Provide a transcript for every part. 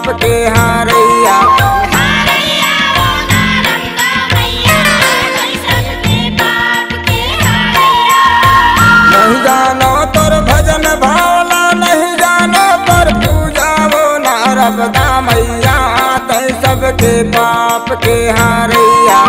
पाप के हारैया। नहीं जानो तोर भजन भावला, नहीं जानो तोर पूजा वो नारदा मैया, तै सबके पाप के हारैया।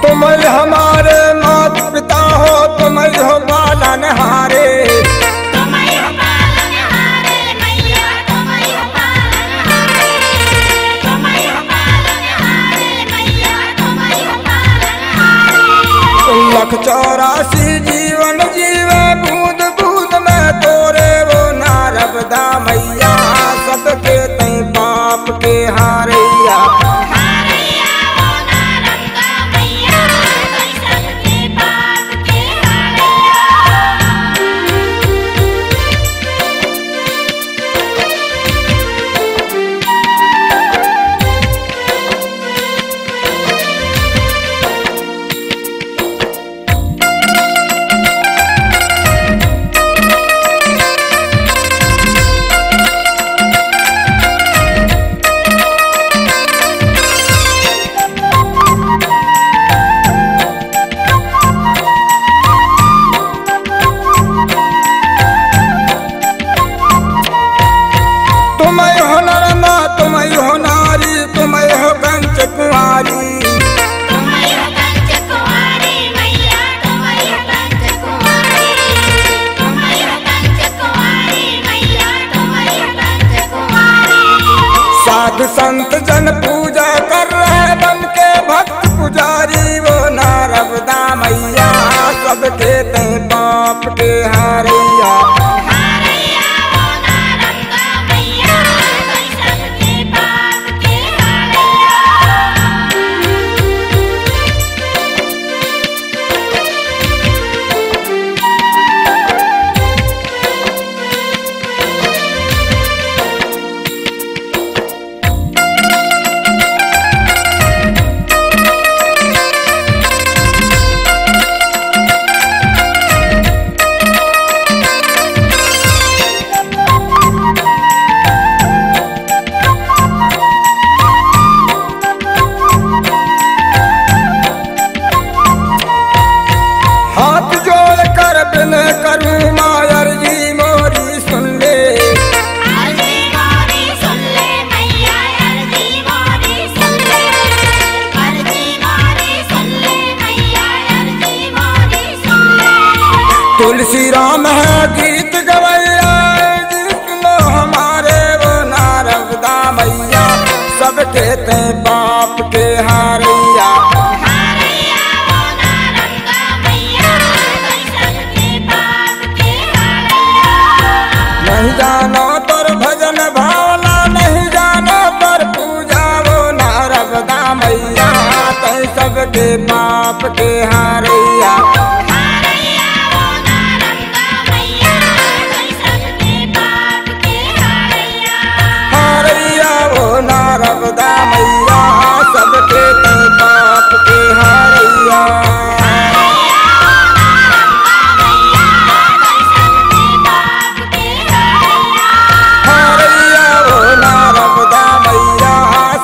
तुम हमारे माता पिता हो, तुम हो पालनहारे, लख 84 जीवन जीवे, बूंद बूंद में तोरे वो नारदा मैया, सबके तई पाप के हारैया। तुम हो नरमा, तुम हो नारी, तुम हो कंच कुंवारी, साधु संत जन पूजा कर रहे बन के भक्त पुजारी, वो नारदा मैया, सबके तई पाप के हारैया। हाथ जोड़ कर बिन करूं मायर जी मोरी सुन ले, तुलसी राम है गीत गवैया, जिसनो हमारे वो नारदा मैया, सबके तई पाप के हारैया। नहीं जानो तोर भजन भावला, नहीं जानो तोर पूजा वो नारदा मैया, तै सबके पाप के हारैया। हारैया वो नारदा मैया, सबके तई पाप के हारैया।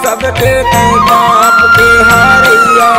सबके तई पाप के हारैया।